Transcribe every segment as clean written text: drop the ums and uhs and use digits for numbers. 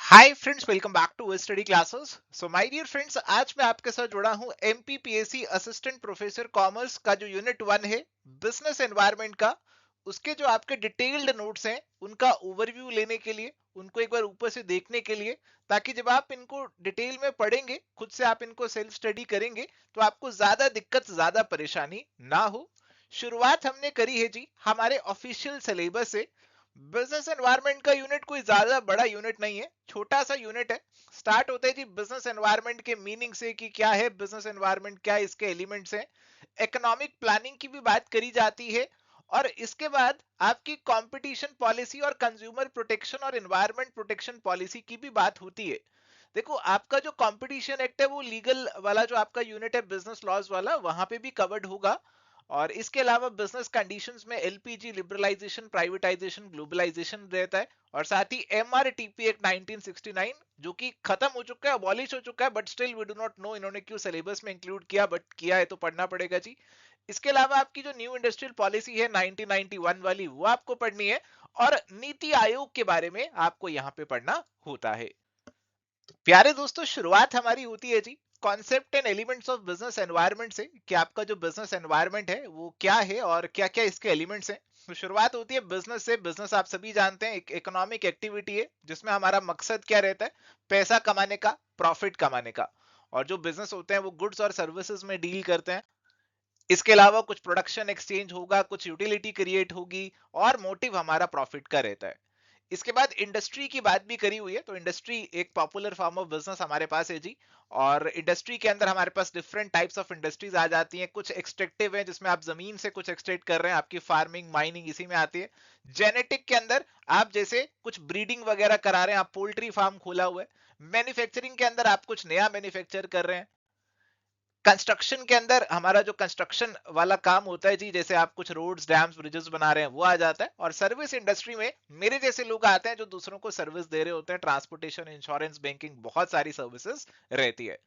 Hi friends, welcome back to study classes. So my dear friends, आज मैं आपके साथ जुड़ा हूं एमपीपीएससी असिस्टेंट प्रोफेसर कॉमर्स का जो यूनिट 1 है बिजनेस एनवायरनमेंट का, उसके जो आपके डिटेल्ड नोट्स हैं उनका ओवरव्यू लेने के लिए, उनको एक बार ऊपर से देखने के लिए, ताकि जब आप इनको डिटेल में पढ़ेंगे, खुद से आप इनको सेल्फ स्टडी करेंगे, तो आपको ज्यादा दिक्कत, ज्यादा परेशानी ना हो। शुरुआत हमने करी है जी हमारे ऑफिशियल सिलेबस से। बिजनेस एनवायरनमेंट का यूनिट कोई ज्यादा बड़ा यूनिट नहीं है, छोटा सा यूनिट है। स्टार्ट होता है जी बिजनेस एनवायरनमेंट के मीनिंग से कि क्या है बिजनेस एनवायरनमेंट, क्या इसके एलिमेंट्स हैं। इकोनॉमिक प्लानिंग की भी बात करी जाती है, और इसके बाद आपकी कंपटीशन पॉलिसी और कंज्यूमर प्रोटेक्शन और एनवायरनमेंट प्रोटेक्शन पॉलिसी की भी बात होती है। देखो, आपका जो कंपटीशन एक्ट है वो लीगल वाला जो आपका यूनिट है बिजनेस लॉज वाला, वहां पे भी कवर्ड होगा। और इसके अलावा बिजनेस कंडीशंस में एलपीजी, लिबरलाइजेशन, प्राइवेटाइजेशन, ग्लोबलाइजेशन रहता है। और साथ ही एमआरटीपी एक्ट 1969 जो कि खत्म हो चुका है, अबॉलिश हो चुका है, but still we do not know इन्होंने क्यों सिलेबस में इंक्लूड किया, बट किया है तो पढ़ना पड़ेगा जी। इसके अलावा आपकी जो न्यू इंडस्ट्रियल पॉलिसी है 1991 वाली, वो आपको पढ़नी है। और नीति आयोग के बारे में आपको यहाँ पे पढ़ना होता है। प्यारे दोस्तों, शुरुआत हमारी होती है जी concept and elements of business environment से, कि आपका जो बिजनेस एनवायरनमेंट है वो क्या है और क्या क्या इसके एलिमेंट्स हैं। तो शुरुआत होती है बिजनेस से। बिजनेस आप सभी जानते हैं एक इकोनॉमिक एक्टिविटी है जिसमें हमारा मकसद क्या रहता है, पैसा कमाने का, प्रॉफिट कमाने का। और जो बिजनेस होते हैं वो गुड्स और सर्विसेज में डील करते हैं। इसके अलावा कुछ प्रोडक्शन एक्सचेंज होगा, कुछ यूटिलिटी क्रिएट होगी, और मोटिव हमारा प्रॉफिट का रहता है। इसके बाद इंडस्ट्री की बात भी करी हुई है, तो इंडस्ट्री एक पॉपुलर फॉर्म ऑफ बिजनेस हमारे पास है जी। और इंडस्ट्री के अंदर हमारे पास डिफरेंट टाइप्स ऑफ इंडस्ट्रीज आ जाती हैं। कुछ एक्सट्रैक्टिव है जिसमें आप जमीन से कुछ एक्सट्रैक्ट कर रहे हैं, आपकी फार्मिंग, माइनिंग इसी में आती है। जेनेटिक के अंदर आप जैसे कुछ ब्रीडिंग वगैरह करा रहे हैं, आप पोल्ट्री फार्म खोला हुआ है। मैन्युफैक्चरिंग के अंदर आप कुछ नया मैन्युफैक्चर कर रहे हैं। कंस्ट्रक्शन के अंदर हमारा जो कंस्ट्रक्शन वाला काम होता है जी, जैसे आप कुछ रोड्स, डैम्स, ब्रिजेस बना रहे हैं, वो आ जाता है। और सर्विस इंडस्ट्री में मेरे जैसे लोग आते हैं जो दूसरों को सर्विस दे रहे होते हैं, ट्रांसपोर्टेशन, इंश्योरेंस, बैंकिंग, बहुत सारी सर्विसेज रहती है।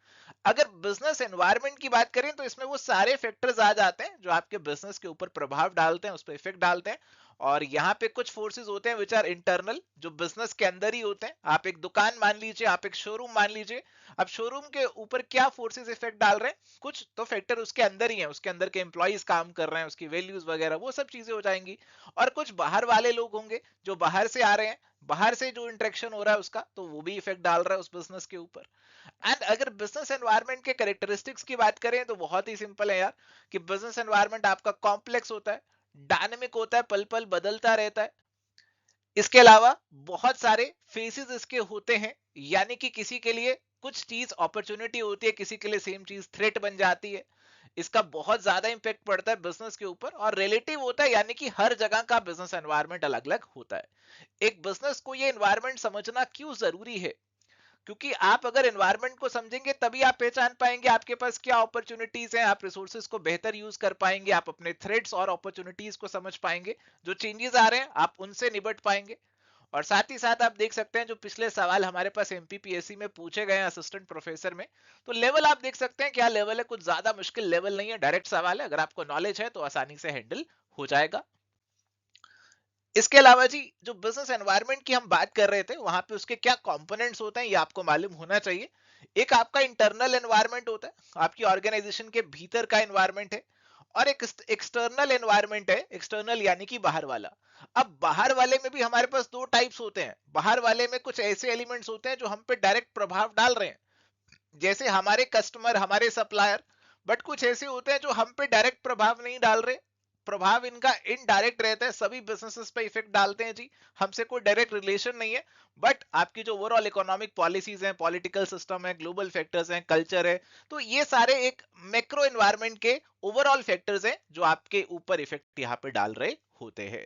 अगर बिजनेस एनवायरनमेंट की बात करें तो इसमें वो सारे फैक्टर्स आ जाते हैं जो आपके बिजनेस के ऊपर प्रभाव डालते हैं, उस पर इफेक्ट डालते हैं। और यहाँ पे कुछ फोर्सेस होते हैं विच आर इंटरनल, जो बिजनेस के अंदर ही होते हैं। आप एक दुकान मान लीजिए, आप एक शोरूम मान लीजिए। अब शोरूम के ऊपर क्या फोर्सेस इफेक्ट डाल रहे हैं, कुछ तो फैक्टर उसके अंदर ही है, उसके अंदर के एम्प्लॉइज काम कर रहे हैं, उसकी वैल्यूज वगैरह वो सब चीजें हो जाएंगी। और कुछ बाहर वाले लोग होंगे जो बाहर से आ रहे हैं, बाहर से जो इंटरेक्शन हो रहा है उसका, तो वो भी इफेक्ट डाल रहा है उस बिजनेस के ऊपर। एंड अगर बिजनेस एनवायरनमेंट के कैरेक्टरिस्टिक्स की बात करें तो बहुत ही सिंपल है यार, कि बिजनेस एनवायरनमेंट आपका कॉम्प्लेक्स होता है, डायनेमिक होता है, पल पल बदलता रहता है। इसके अलावा बहुत सारे फेसेस इसके होते हैं, यानी कि किसी के लिए कुछ चीज अपॉर्चुनिटी होती है, किसी के लिए सेम चीज थ्रेट बन जाती है। इसका बहुत ज्यादा इंपैक्ट पड़ता है बिजनेस के ऊपर, और रिलेटिव होता है, यानी कि हर जगह का बिजनेस एनवायरनमेंट अलग अलग होता है। एक बिजनेस को ये एनवायरनमेंट समझना क्यों जरूरी है, क्योंकि आप अगर एनवायरनमेंट को समझेंगे तभी आप पहचान पाएंगे आपके पास क्या अपॉर्चुनिटीज हैं, आप रिसोर्सेज को बेहतर यूज कर पाएंगे, आप अपने थ्रेट्स और अपॉर्चुनिटीज को समझ पाएंगे, जो चेंजेस आ रहे हैं आप उनसे निपट पाएंगे। और साथ ही साथ आप देख सकते हैं जो पिछले सवाल हमारे पास एमपीपीएससी में पूछे गए हैं असिस्टेंट प्रोफेसर में, तो लेवल आप देख सकते हैं क्या लेवल है, कुछ ज्यादा मुश्किल लेवल नहीं है, डायरेक्ट सवाल है, अगर आपको नॉलेज है तो आसानी से हैंडल हो जाएगा। इसके अलावा जी जो बिजनेस एनवायरनमेंट की हम बात कर रहे थे, वहां पे उसके क्या कंपोनेंट्स होते हैं ये आपको मालूम होना चाहिए। एक आपका इंटरनल एनवायरनमेंट होता है, आपकी ऑर्गेनाइजेशन के भीतर का एनवायरनमेंट है। और एक एक्सटर्नल एनवायरनमेंट है, एक्सटर्नल यानी कि बाहर वाला। अब बाहर वाले में भी हमारे पास दो टाइप्स होते हैं। बाहर वाले में कुछ ऐसे एलिमेंट्स होते हैं जो हम पे डायरेक्ट प्रभाव डाल रहे हैं, जैसे हमारे कस्टमर, हमारे सप्लायर। बट कुछ ऐसे होते हैं जो हम पे डायरेक्ट प्रभाव नहीं डाल रहे, प्रभाव इनका इनडायरेक्ट रहता है, सभी बिजनेसेस पे इफेक्ट डालते हैं जी, हमसे कोई डायरेक्ट रिलेशन नहीं है। बट आपकी जो ओवरऑल इकोनॉमिक पॉलिसीज हैं, पॉलिटिकल सिस्टम है, ग्लोबल फैक्टर्स हैं, कल्चर है, तो ये सारे एक मैक्रो एनवायरनमेंट के ओवरऑल फैक्टर्स हैं जो आपके ऊपर इफेक्ट यहाँ पे डाल रहे होते हैं।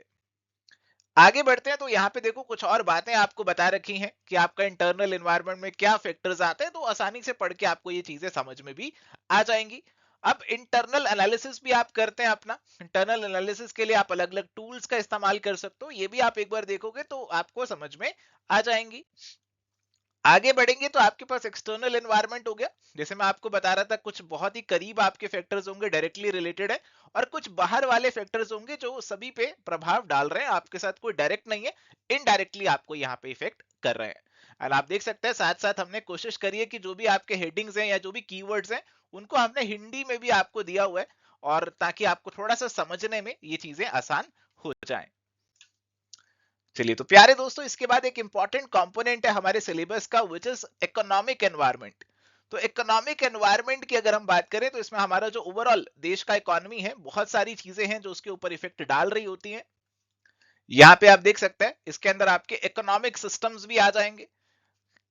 आगे बढ़ते हैं तो यहाँ पे देखो कुछ और बातें आपको बता रखी हैं कि आपका इंटरनल एनवायरनमेंट में क्या फैक्टर्स आते हैं, तो आसानी से पढ़ के आपको ये चीजें समझ में भी आ जाएंगी। अब इंटरनल एनालिसिस भी आप करते हैं अपना। इंटरनल एनालिसिस के लिए आप अलग अलग टूल्स का इस्तेमाल कर सकते हो, ये भी आप एक बार देखोगे तो आपको समझ में आ जाएंगी। आगे बढ़ेंगे तो आपके पास एक्सटर्नल एनवायरनमेंट हो गया, जैसे मैं आपको बता रहा था, कुछ बहुत ही करीब आपके फैक्टर्स होंगे, डायरेक्टली रिलेटेड है। और कुछ बाहर वाले फैक्टर्स होंगे जो सभी पे प्रभाव डाल रहे हैं, आपके साथ कोई डायरेक्ट नहीं है, इनडायरेक्टली आपको यहाँ पे इफेक्ट कर रहे हैं। एंड आप देख सकते हैं साथ साथ हमने कोशिश करी है कि जो भी आपके हेडिंग्स हैं या जो भी कीवर्ड्स हैं उनको हमने हिंदी में भी आपको दिया हुआ है, और ताकि आपको थोड़ा सा समझने में ये चीजें आसान हो जाएं। चलिए तो प्यारे दोस्तों, इसके बाद एक इंपॉर्टेंट कंपोनेंट है हमारे सिलेबस का, विच इज इकोनॉमिक एनवायरनमेंट। तो इकोनॉमिक एनवायरनमेंट की अगर हम बात करें तो इसमें हमारा जो ओवरऑल देश का इकोनॉमी है, बहुत सारी चीजें हैं जो उसके ऊपर इफेक्ट डाल रही होती हैं। यहाँ पे आप देख सकते हैं इसके अंदर आपके इकोनॉमिक सिस्टम्स भी आ जाएंगे,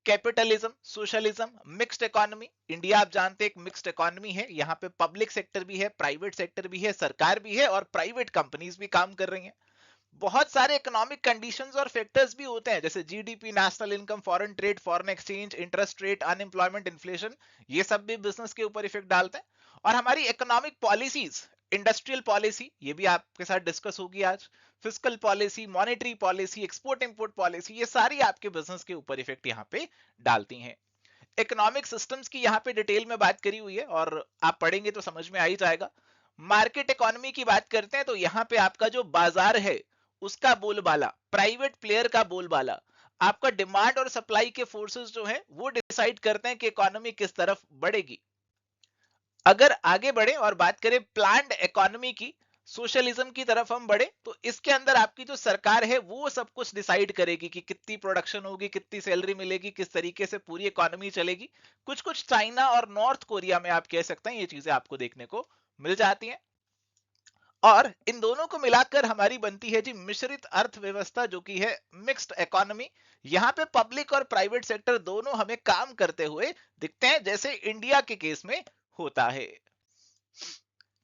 capitalism, socialism, mixed economy. India आप जानते हैं एक मिक्स्ड इकोनॉमी है, यहाँ पे पब्लिक सेक्टर भी है, प्राइवेट सेक्टर भी है, सरकार भी है और प्राइवेट कंपनीज भी काम कर रही हैं। बहुत सारे इकोनॉमिक कंडीशंस और फैक्टर्स भी होते हैं, जैसे GDP, national income, foreign trade, foreign exchange, interest rate, unemployment, inflation, ये सब भी बिजनेस के ऊपर इफेक्ट डालते हैं। और हमारी इकोनॉमिक पॉलिसीज, इंडस्ट्रियल पॉलिसी, ये भी आपके साथ डिस्कस होगी आज, fiscal policy, monetary policy, export import policy, ये सारी आपके बिजनेस के ऊपर इफेक्ट यहाँ पे डालती हैं। इकोनॉमिक सिस्टम्स की यहाँ पे डिटेल में बात करी हुई है और आप पढ़ेंगे तो समझ में आ ही जाएगा। मार्केट इकोनॉमी की बात करते हैं तो यहाँ पे आपका जो बाजार है उसका बोलबाला, प्राइवेट प्लेयर का बोलबाला, आपका डिमांड और सप्लाई के फोर्सेस जो है वो डिसाइड करते हैं कि इकोनॉमी किस तरफ बढ़ेगी। अगर आगे बढ़े और बात करें प्लान्ड इकोनॉमी की, सोशलिज्म की तरफ हम बढ़े, तो इसके अंदर आपकी जो सरकार है वो सब कुछ डिसाइड करेगी कि कितनी प्रोडक्शन होगी, कितनी सैलरी मिलेगी, किस तरीके से पूरी इकोनॉमी चलेगी। कुछ कुछ चाइना और नॉर्थ कोरिया में आप कह सकते हैं ये चीजें आपको देखने को मिल जाती हैं। और इन दोनों को मिलाकर हमारी बनती है जी मिश्रित अर्थव्यवस्था, जो कि है मिक्स्ड इकोनॉमी। यहाँ पे पब्लिक और प्राइवेट सेक्टर दोनों हमें काम करते हुए दिखते हैं, जैसे इंडिया के केस में होता है।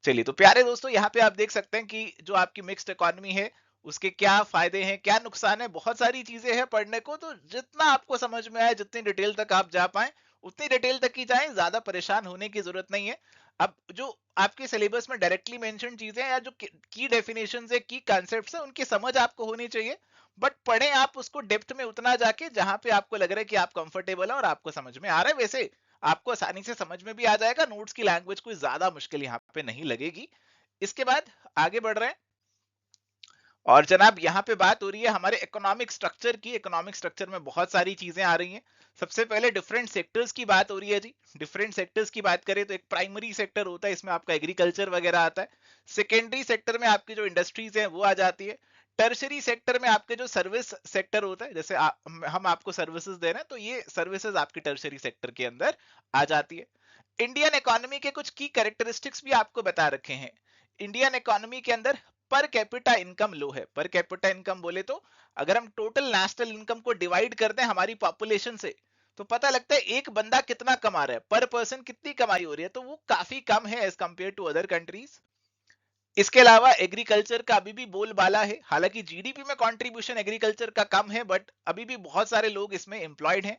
चलिए तो प्यारे दोस्तों, यहाँ पे आप देख सकते हैं कि जो आपकी मिक्स्ड इकोनॉमी है उसके क्या फायदे हैं, क्या नुकसान है, बहुत सारी चीजें हैं पढ़ने को। तो जितना आपको समझ में आए, जितनी डिटेल तक आप जा पाए उतनी डिटेल तक ही जाएं, ज्यादा परेशान होने की जरूरत नहीं है। अब जो आपके सिलेबस में डायरेक्टली मेंशन चीजें या जो की डेफिनेशंस है, की कॉन्सेप्ट्स है, उनकी समझ आपको होनी चाहिए। बट पढ़ें आप उसको डेप्थ में उतना जाके जहां पे आपको लग रहा है कि आप कंफर्टेबल है और आपको समझ में आ रहा है। वैसे आपको आसानी से समझ में भी आ जाएगा, नोट्स की लैंग्वेज कोई ज्यादा मुश्किल यहाँ पे नहीं लगेगी। इसके बाद आगे बढ़ रहे हैं और जनाब यहाँ पे बात हो रही है हमारे इकोनॉमिक स्ट्रक्चर की। इकोनॉमिक स्ट्रक्चर में बहुत सारी चीजें आ रही हैं। सबसे पहले डिफरेंट सेक्टर्स की बात हो रही है जी। डिफरेंट सेक्टर्स की बात करें तो एक प्राइमरी सेक्टर होता है, इसमें आपका एग्रीकल्चर वगैरह आता है। सेकेंडरी सेक्टर में आपकी जो इंडस्ट्रीज है वो आ जाती है। टर्शरी सेक्टर में आपके जो सर्विस सेक्टर होता है, जैसे हम आपको सर्विसेज दे रहे हैं तो ये सर्विसेज आपकी टर्शरी सेक्टर के अंदर आ जाती है। इंडियन इकोनॉमी के कुछ की कैरेक्टरिस्टिक्स भी आपको बता रखे हैं। इंडियन इकोनॉमी के अंदर पर कैपिटा इनकम लो है। पर कैपिटा इनकम बोले तो अगर हम टोटल नेशनल इनकम को डिवाइड करते हैं हमारी पॉपुलेशन से, तो पता लगता है एक बंदा कितना कमा रहा है, पर पर्सन कितनी कमाई हो रही है, तो वो काफी कम है as compare to other countries. इसके अलावा एग्रीकल्चर का अभी भी बोलबाला है। हालांकि जीडीपी में कंट्रीब्यूशन एग्रीकल्चर का कम है, बट अभी भी बहुत सारे लोग इसमें एम्प्लॉयड हैं।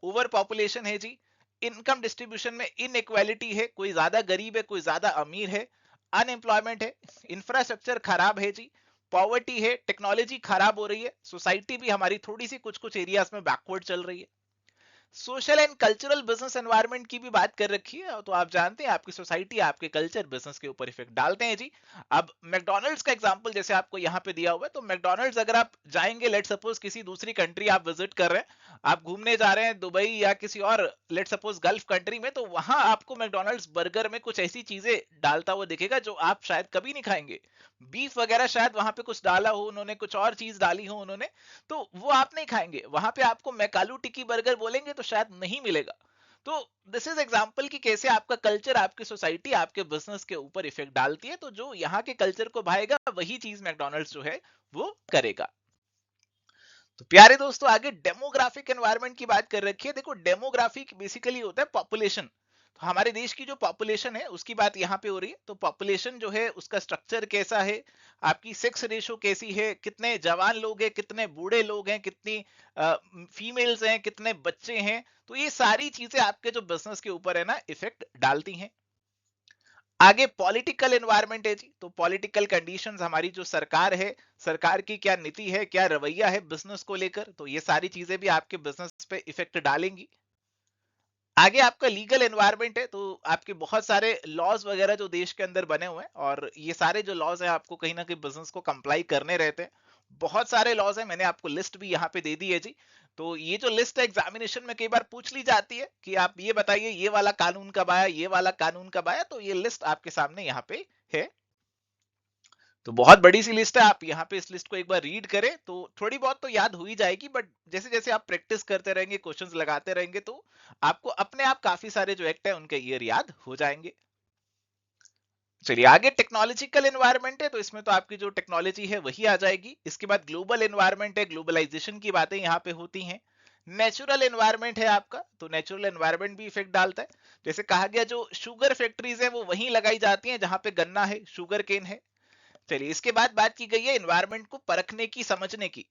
ओवर पॉपुलेशन है जी। इनकम डिस्ट्रीब्यूशन में इनइक्वालिटी है, कोई ज्यादा गरीब है, कोई ज्यादा अमीर है। अनएम्प्लॉयमेंट है। इंफ्रास्ट्रक्चर खराब है जी। पॉवर्टी है, टेक्नोलॉजी खराब हो रही है, सोसाइटी भी हमारी थोड़ी सी कुछ कुछ एरियाज में बैकवर्ड चल रही है। Social and cultural business environment की भी बात कर रखी है, तो आप जानते हैं आपकी सोसाइटी आपके कल्चर बिजनेस के ऊपर इफेक्ट डालते हैं जी। अब मैकडॉनल्ड्स का एग्जांपल जैसे आपको यहाँ पे दिया हुआ है, तो मैकडॉनल्ड्स अगर आप जाएंगे, लेट सपोज किसी दूसरी कंट्री आप विजिट कर रहे हैं, आप घूमने जा रहे हैं दुबई या किसी और लेट सपोज गल्फ कंट्री में, तो वहां आपको मैकडॉनल्ड्स बर्गर में कुछ ऐसी चीजें डालता हुआ दिखेगा जो आप शायद कभी नहीं खाएंगे। बीफ वगैरह शायद वहां पे कुछ डाला हो उन्होंने, कुछ और चीज डाली हो उन्होंने, तो वो आप नहीं खाएंगे। वहां पे आपको मैकालू टिक्की बर्गर बोलेंगे तो शायद नहीं मिलेगा। तो दिस इज एग्जांपल कि कैसे आपका कल्चर, आपकी सोसाइटी आपके बिजनेस के ऊपर इफेक्ट डालती है। तो जो यहाँ के कल्चर को भाएगा वही चीज मैकडॉनल्ड्स जो है वो करेगा। तो प्यारे दोस्तों, आगे डेमोग्राफिक एनवायरनमेंट की बात कर रखी है। देखो, डेमोग्राफिक बेसिकली होता है पॉपुलेशन। तो हमारे देश की जो पॉपुलेशन है उसकी बात यहाँ पे हो रही है। तो पॉपुलेशन जो है उसका स्ट्रक्चर कैसा है, आपकी सेक्स रेशो कैसी है, कितने जवान लोग हैं, कितने बूढ़े लोग हैं, कितनी फीमेल्स हैं, कितने बच्चे हैं, तो ये सारी चीजें आपके जो बिजनेस के ऊपर है ना इफेक्ट डालती हैं। आगे पॉलिटिकल एनवायरनमेंट है जी। तो पॉलिटिकल कंडीशंस, हमारी जो सरकार है, सरकार की क्या नीति है, क्या रवैया है बिजनेस को लेकर, तो ये सारी चीजें भी आपके बिजनेस पे इफेक्ट डालेंगी। आगे आपका लीगल एनवायरनमेंट है। तो आपके बहुत सारे लॉज वगैरह जो देश के अंदर बने हुए हैं, और ये सारे जो लॉज हैं आपको कहीं ना कहीं बिजनेस को कंप्लाई करने रहते हैं। बहुत सारे लॉज हैं, मैंने आपको लिस्ट भी यहाँ पे दे दी है जी। तो ये जो लिस्ट है एग्जामिनेशन में कई बार पूछ ली जाती है कि आप ये बताइए ये वाला कानून कब आया, ये वाला कानून कब आया, तो ये लिस्ट आपके सामने यहाँ पे है। तो बहुत बड़ी सी लिस्ट है, आप यहाँ पे इस लिस्ट को एक बार रीड करें तो थोड़ी बहुत तो याद हो ही जाएगी, बट जैसे जैसे आप प्रैक्टिस करते रहेंगे, क्वेश्चंस लगाते रहेंगे, तो आपको अपने आप काफी सारे जो एक्ट है उनके ईयर याद हो जाएंगे। चलिए आगे टेक्नोलॉजिकल एनवायरनमेंट है, तो इसमें तो आपकी जो टेक्नोलॉजी है वही आ जाएगी। इसके बाद ग्लोबल एनवायरनमेंट है, ग्लोबलाइजेशन की बातें यहाँ पे होती हैं। नेचुरल एनवायरनमेंट है आपका, तो नेचुरल एनवायरनमेंट भी इफेक्ट डालता है। जैसे कहा गया जो शुगर फैक्ट्रीज है वो वहीं लगाई जाती हैं जहां पे गन्ना है, शुगर केन है। चलिए इसके बाद बात की गई है एनवायरनमेंट को परखने की, समझने की।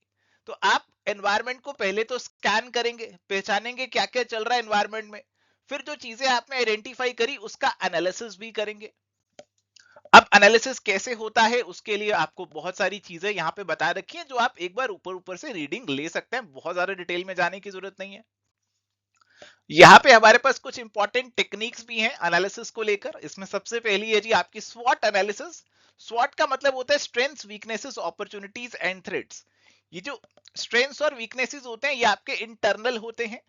तो आप एनवायरनमेंट को पहले तो स्कैन करेंगे, पहचानेंगे क्या क्या चल रहा है एनवायरनमेंट में, फिर जो चीजें आपने आइडेंटिफाई करी उसका एनालिसिस भी करेंगे। अब एनालिसिस कैसे होता है उसके लिए आपको बहुत सारी चीजें यहाँ पे बता रखी हैं जो आप एक बार ऊपर ऊपर से रीडिंग ले सकते हैं, बहुत ज्यादा डिटेल में जाने की जरूरत नहीं है। यहाँ पे हमारे पास कुछ इंपॉर्टेंट टेक्निक्स भी हैं एनालिसिस को लेकर। इसमें सबसे पहली है जी आपकी स्वॉट एनालिसिस। स्वॉट का मतलब होता है strengths, weaknesses, opportunities and threats. ये जो स्ट्रेंथ्स और वीकनेसेस होते हैं ये आपके इंटरनल होते हैं।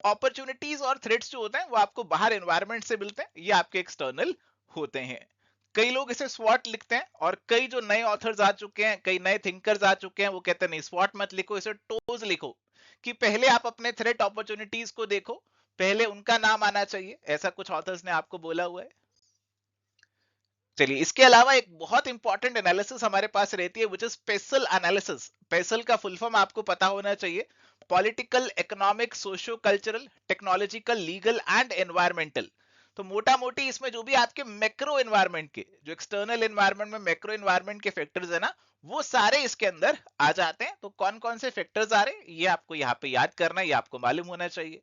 अपॉर्चुनिटीज और थ्रेट्स जो होते हैं वो आपको बाहर एनवायरनमेंट से मिलते हैं, ये आपके एक्सटर्नल होते हैं। कई लोग इसे स्वॉट लिखते हैं और कई जो नए ऑथर्स आ चुके हैं, कई नए थिंकर्स आ चुके हैं, वो कहते हैं नहीं स्वॉट मत लिखो, इसे टोज लिखो, कि पहले आप अपने थ्रेट अपॉर्चुनिटीज को देखो, पहले उनका नाम आना चाहिए, ऐसा कुछ ऑथर्स ने आपको बोला हुआ है। चलिए इसके अलावा एक बहुत इंपॉर्टेंट एनालिसिस हमारे पास रहती है विच इज पेसल एनालिसिस। पेसल का फुल फॉर्म आपको पता होना चाहिए, political, economic, socio cultural, technological, legal and environmental. तो मोटा मोटी इसमें जो भी आपके मैक्रो एनवायरनमेंट के, जो एक्सटर्नल एनवायरनमेंट में मैक्रो एनवायरनमेंट के फैक्टर्स है ना, वो सारे इसके अंदर आ जाते हैं। तो कौन कौन से फैक्टर्स आ रहे हैं ये आपको यहाँ पे याद करना है, ये आपको मालूम होना चाहिए।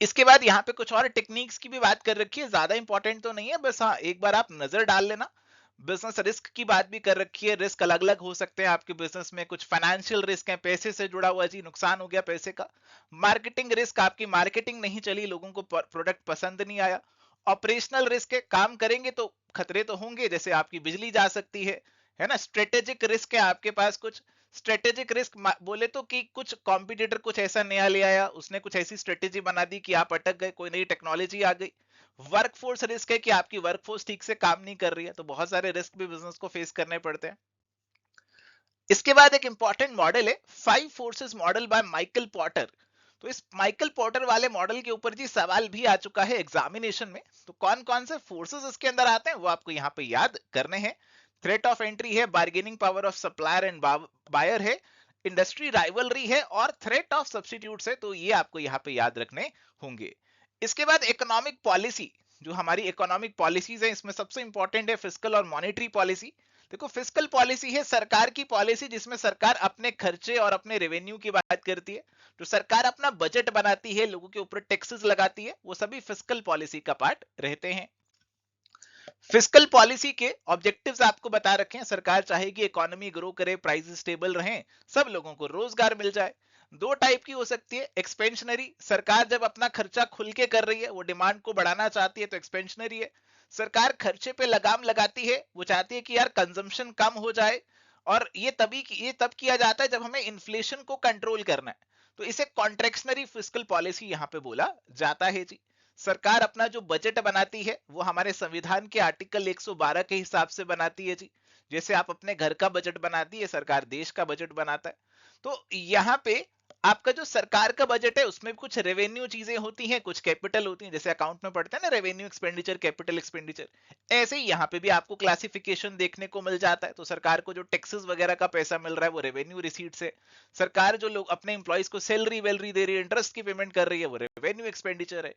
इसके बाद यहाँ पे कुछ और टेक्निक्स की भी बात कर रखी है, ज्यादा इंपॉर्टेंट तो नहीं है, बस हाँ एक बार आप नजर डाल लेना। बिजनेस रिस्क की बात भी कर रखी है, रिस्क अलग अलग हो सकते हैं आपके बिजनेस में। कुछ फाइनेंशियल रिस्क है, पैसे से जुड़ा हुआ जी, नुकसान हो गया पैसे का। मार्केटिंग रिस्क, आपकी मार्केटिंग नहीं चली, लोगों को प्रोडक्ट पसंद नहीं आया। ऑपरेशनल रिस्क है, काम करेंगे तो खतरे तो होंगे, जैसे आपकी बिजली जा सकती है ना। स्ट्रेटेजिक रिस्क है आपके पास कुछ। स्ट्रेटेजिक रिस्क बोले तो कि कुछ कॉम्पिटिटर कुछ ऐसा नया ले आया, उसने कुछ ऐसी स्ट्रेटेजी बना दी कि आप अटक गए, कोई नई टेक्नोलॉजी आ गई। वर्कफोर्स रिस्क है कि आपकी वर्कफोर्स ठीक से काम नहीं कर रही है, तो बहुत सारे रिस्क भी बिजनेस को फेस करने पड़ते हैं। इसके बाद एक इंपॉर्टेंट मॉडल है 5 forces model by Michael Potter. तो इस माइकल पॉटर वाले मॉडल के ऊपर जी सवाल भी आ चुका है एग्जामिनेशन में। तो कौन कौन से फोर्सेस इसके अंदर आते हैं वो आपको यहाँ पे याद करने हैं। थ्रेट ऑफ एंट्री है, bargaining power of supplier and buyer है, इंडस्ट्री राइवलरी है और थ्रेट ऑफ सब्स्टिट्यूट्स है। तो ये आपको यहाँ पे याद रखने होंगे। इसके बाद इकोनॉमिक पॉलिसी, जो हमारी इकोनॉमिक पॉलिसीज है इसमें सबसे इंपॉर्टेंट है फिस्कल और मॉनेटरी पॉलिसी। देखो फिस्कल पॉलिसी है सरकार की पॉलिसी जिसमें सरकार अपने खर्चे और अपने रेवेन्यू की बात करती है। तो सरकार अपना बजट बनाती है, लोगों के ऊपर टैक्सेस लगाती है, वो सभी फिस्कल पॉलिसी का पार्ट रहते हैं। फिस्कल पॉलिसी के ऑब्जेक्टिव्स आपको बता रखे हैं। सरकार चाहेगी इकोनॉमी ग्रो करे, प्राइसेस स्टेबल रहें, सब लोगों को रोजगार मिल जाए। दो टाइप की हो सकती है, एक्सपेंशनरी, सरकार जब अपना खर्चा खुल के कर रही है, वो डिमांड को बढ़ाना चाहती है तो एक्सपेंशनरी है। सरकार खर्चे पे लगाम लगाती है, वो चाहती है कि यार कंजम्पशन कम हो जाए, और ये तब किया जाता है जब हमें इन्फ्लेशन को कंट्रोल करना है, तो इसे कॉन्ट्रेक्शनरी फिस्कल पॉलिसी यहाँ पे बोला जाता है जी। सरकार अपना जो बजट बनाती है वो हमारे संविधान के आर्टिकल 112 के हिसाब से बनाती है जी। जैसे आप अपने घर का बजट बनाती है, सरकार देश का बजट बनाता है। तो यहाँ पे आपका जो सरकार का बजट है उसमें कुछ रेवेन्यू चीजें होती हैं, कुछ कैपिटल होती हैं, जैसे अकाउंट में पढ़ते हैं ना रेवेन्यू एक्सपेंडिचर, कैपिटल एक्सपेंडिचर। ऐसे ही यहाँ पे भी आपको क्लासिफिकेशन देखने को मिल जाता है। तो सरकार को जो टैक्सेस वगैरह का पैसा मिल रहा है वो रेवेन्यू रिसीट से, सरकार जो लोग अपने एम्प्लॉइज को सैलरी वैलरी दे रही है, इंटरेस्ट की पेमेंट कर रही है, वो रेवेन्यू एक्सपेंडिचर है।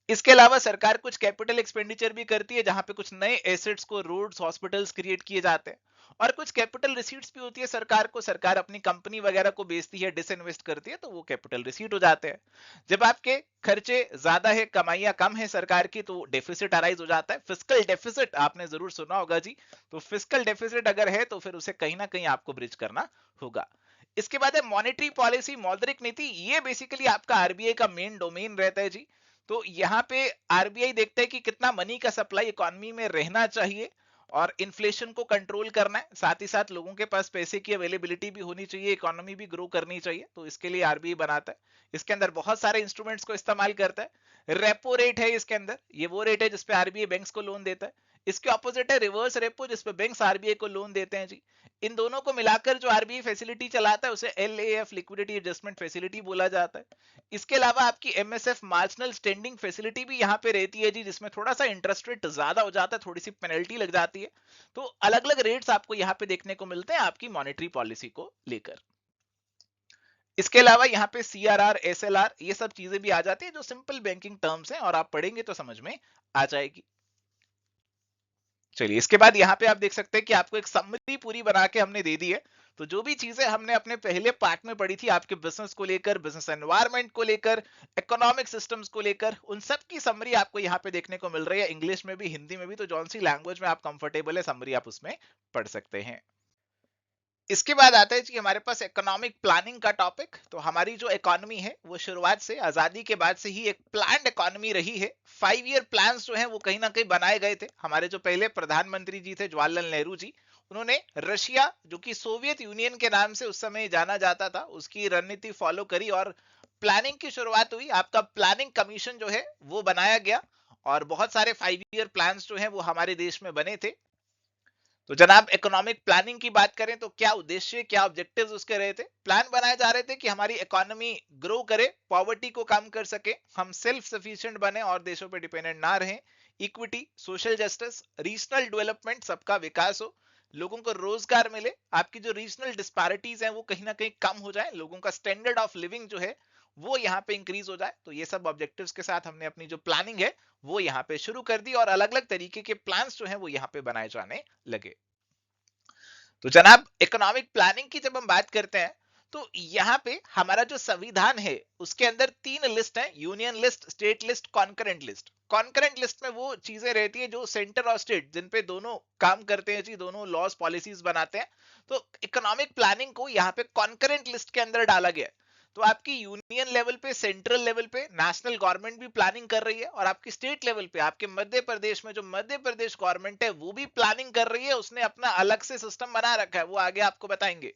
इसके अलावा सरकार कुछ कैपिटल एक्सपेंडिचर भी करती है जहां पे कुछ नए एसेट्स को, रोड्स, हॉस्पिटल्स क्रिएट किए जाते हैं। और कुछ कैपिटल रिसीट्स भी होती है सरकार को, सरकार अपनी कंपनी वगैरह को बेचती है, डिसइन्वेस्ट करती है, तो वो कैपिटल रिसीट हो जाते हैं। जब आपके खर्चे ज्यादा है, कमाइयां कम है सरकार की, तो डेफिसिट अराइज हो जाता है। फिस्कल डेफिसिट आपने जरूर सुना होगा जी। तो फिस्कल डेफिसिट अगर है तो फिर उसे कहीं ना कहीं आपको ब्रिज करना होगा। इसके बाद है मॉनेटरी पॉलिसी, मौद्रिक नीति। ये बेसिकली आपका आरबीआई का मेन डोमेन रहता है जी। तो यहाँ पे आरबीआई देखता है कि कितना मनी का सप्लाई इकोनॉमी में रहना चाहिए, और इन्फ्लेशन को कंट्रोल करना है, साथ ही साथ लोगों के पास पैसे की अवेलेबिलिटी भी होनी चाहिए, इकोनॉमी भी ग्रो करनी चाहिए, तो इसके लिए आरबीआई बनाता है। इसके अंदर बहुत सारे इंस्ट्रूमेंट्स को इस्तेमाल करता है। रेपो रेट है इसके अंदर, ये वो रेट है जिसपे आरबीआई बैंक्स को लोन देता है। इसके ऑपोजिट है रिवर्स रेपो, जिसपे बैंक्स आरबीआई को लोन देते हैं जी। इन दोनों को मिलाकर जो आरबीआई फैसिलिटी चलाता है उसे एलएएफ लिक्विडिटी एडजस्टमेंट फैसिलिटी बोला जाता है। इसके अलावा आपकी एमएसएफ मार्जिनल स्टैंडिंग फैसिलिटी भी यहाँ पे रहती है जी, जिसमें थोड़ा सा इंटरेस्ट रेट ज्यादा हो जाता है, थोड़ी सी पेनल्टी लग जाती है। तो अलग अलग रेट्स आपको यहाँ पे देखने को मिलते हैं आपकी मॉनेटरी पॉलिसी को लेकर। इसके अलावा यहाँ पे सीआरआर, एसएलआर, ये सब चीजें भी आ जाती है जो सिंपल बैंकिंग टर्म्स हैं और आप पढ़ेंगे तो समझ में आ जाएगी। चलिए, इसके बाद यहाँ पे आप देख सकते हैं कि आपको एक समरी पूरी बना के हमने दे दी है। तो जो भी चीजें हमने अपने पहले पार्ट में पढ़ी थी आपके बिजनेस को लेकर, बिजनेस एनवायरनमेंट को लेकर, इकोनॉमिक सिस्टम्स को लेकर, उन सब की समरी आपको यहाँ पे देखने को मिल रही है, इंग्लिश में भी हिंदी में भी। तो जौन सी लैंग्वेज में आप कंफर्टेबल है, समरी आप उसमें पढ़ सकते हैं। इसके बाद आता है जी हमारे पास इकोनॉमिक प्लानिंग का टॉपिक। तो हमारी जो इकोनॉमी है वो शुरुआत से, आजादी के बाद से ही एक प्लान्ड इकोनॉमी रही है। 5 ईयर प्लान्स जो है वो कहीं ना कहीं बनाए गए थे। हमारे जो पहले प्रधानमंत्री जी थे जवाहरलाल नेहरू जी, उन्होंने रशिया, जो कि सोवियत यूनियन के नाम से उस समय जाना जाता था, उसकी रणनीति फॉलो करी और प्लानिंग की शुरुआत हुई। आपका प्लानिंग कमीशन जो है वो बनाया गया और बहुत सारे 5 ईयर प्लान्स जो है वो हमारे देश में बने थे। तो जनाब, इकोनॉमिक प्लानिंग की बात करें तो क्या उद्देश्य, क्या ऑब्जेक्टिव्स उसके रहे थे? प्लान बनाए जा रहे थे कि हमारी इकोनॉमी ग्रो करे, पॉवर्टी को कम कर सके, हम सेल्फ सफिशिएंट बने और देशों पे डिपेंडेंट ना रहें, equity, social justice, regional development, सबका विकास हो, लोगों को रोजगार मिले, आपकी जो रीजनल डिस्पैरिटीज हैं वो कहीं ना कहीं कम हो जाए, लोगों का स्टैंडर्ड ऑफ लिविंग जो है वो यहाँ पे इंक्रीज हो जाए। तो ये सब ऑब्जेक्टिव्स के साथ हमने अपनी जो प्लानिंग है वो यहाँ पे शुरू कर दी और अलग अलग तरीके के प्लान्स जो है वो यहाँ पे बनाए जाने लगे। तो जनाब, इकोनॉमिक प्लानिंग की जब हम बात करते हैं तो यहाँ पे हमारा जो संविधान है उसके अंदर 3 लिस्ट है, union list, state list, concurrent list. Concurrent list में वो चीजें रहती है जो सेंटर और स्टेट, जिन पे दोनों काम करते हैं जी, दोनों लॉज पॉलिसीज बनाते हैं। तो इकोनॉमिक प्लानिंग को यहाँ पे कॉन्करेंट लिस्ट के अंदर डाला गया है। तो आपकी यूनियन लेवल पे, सेंट्रल लेवल पे नेशनल गवर्नमेंट भी प्लानिंग कर रही है और आपकी स्टेट लेवल पे आपके मध्य प्रदेश में जो मध्य प्रदेश गवर्नमेंट है वो भी प्लानिंग कर रही है। उसने अपना अलग से सिस्टम बना रखा है, वो आगे आपको बताएंगे।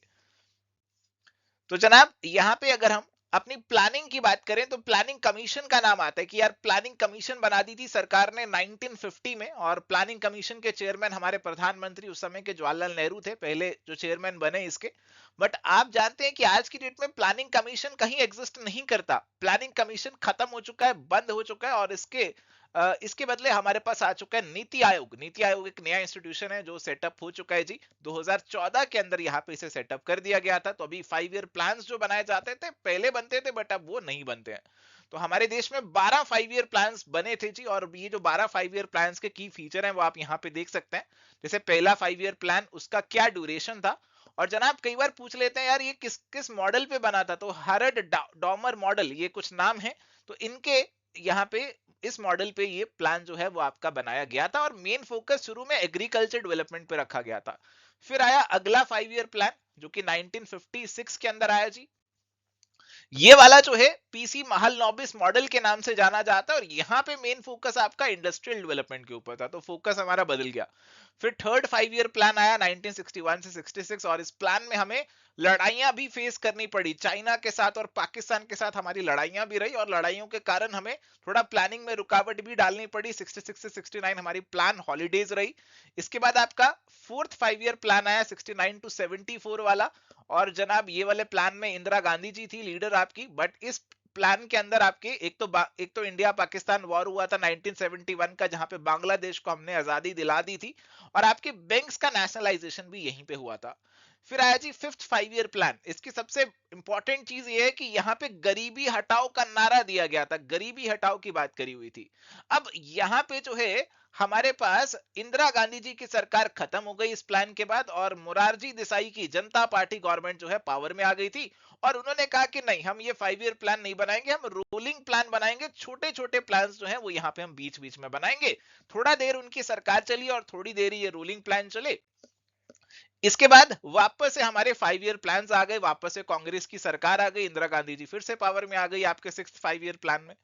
तो जनाब, यहाँ पे अगर हम अपनी प्लानिंग की बात करें तो प्लानिंग कमीशन का नाम आता है कि यार प्लानिंग कमीशन बना दी थी सरकार ने 1950 में, और प्लानिंग कमीशन के चेयरमैन हमारे प्रधानमंत्री उस समय के जवाहरलाल नेहरू थे, पहले जो चेयरमैन बने इसके। बट आप जानते हैं कि आज की डेट में प्लानिंग कमीशन कहीं एग्जिस्ट नहीं करता, प्लानिंग कमीशन खत्म हो चुका है, बंद हो चुका है, और इसके बदले हमारे पास आ चुका है नीति आयोग। नीति आयोग एक नया इंस्टीट्यूशन है जो सेटअप हो चुका है जी, 2014 के अंदर यहाँ पे इसे सेटअप कर दिया गया था। तो अभी 5 ईयर प्लान्स जो बनाए जाते थे पहले बनते थे, बट अब वो नहीं बनते हैं। तो हमारे देश में 12 5 ईयर प्लान्स बने थे जी, और ये जो 12 5 ईयर प्लान्स के की फीचर हैं वो आप यहाँ पे देख सकते हैं। जैसे पहला 5 ईयर प्लान, उसका क्या ड्यूरेशन था। और जनाब, कई बार पूछ लेते हैं यार ये किस किस मॉडल पे बना था, तो हरड डॉमर मॉडल, ये कुछ नाम है। तो इनके यहाँ पे इस मॉडल पे ये प्लान जो है वो आपका बनाया गया था, और मेन फोकस शुरू में एग्रीकल्चर डेवलपमेंट पे रखा गया था। फिर आया अगला 5 ईयर प्लान जो कि 1956 के अंदर आया जी। ये वाला जो है पीसी महलनोबिस मॉडल के नाम से जाना जाता है, और यहाँ पे मेन फोकस आपका इंडस्ट्रियल डेवलपमेंट के ऊपर था, तो फोकस हमारा बदल गया। फिर थर्ड 5 ईयर प्लान आया 1961 से 66, और इस प्लान में हमें लड़ाइयां भी फेस करनी पड़ी, चाइना के साथ और पाकिस्तान के साथ हमारी लड़ाइयां भी रही, और लड़ाइयों के कारण हमें थोड़ा प्लानिंग में रुकावट भी डालनी पड़ी। 66 से 69 हमारी प्लान हॉलीडेज रही। इसके बाद आपका फोर्थ 5 ईयर प्लान आया 69 टू 74 वाला, और जनाब ये वाले प्लान में इंदिरा गांधी जी थी लीडर आपकी। बट इस प्लान के अंदर आपके एक तो इंडिया पाकिस्तान वॉर हुआ था 1971 का, जहां पे बांग्लादेश को हमने आजादी दिला दी थी, और आपके बैंक्स का नेशनलाइजेशन भी यहीं पे हुआ था। फिर आया जी फिफ्थ 5 ईयर प्लान। इसकी सबसे इंपॉर्टेंट चीज ये है कि यहाँ पे गरीबी हटाओ का नारा दिया गया था, गरीबी हटाओ की बात करी हुई थी। अब यहाँ पे जो है हमारे पास इंदिरा गांधी जी की सरकार खत्म हो गई इस प्लान के बाद, और मोरारजी देसाई की जनता पार्टी गवर्नमेंट जो है पावर में आ गई थी, और उन्होंने कहा कि नहीं, हम ये 5 ईयर प्लान नहीं बनाएंगे, हम रोलिंग प्लान बनाएंगे। छोटे छोटे प्लान जो है वो यहाँ पे हम बीच बीच में बनाएंगे। थोड़ा देर उनकी सरकार चली और थोड़ी देर ये रोलिंग प्लान चले। इसके बाद वापस से हमारे 5 ईयर प्लान्स आ गए, वापस से कांग्रेस की सरकार आ गई, इंदिरा गांधी जी फिर से पावर में आ गई आपके 6th 5 ईयर प्लान में।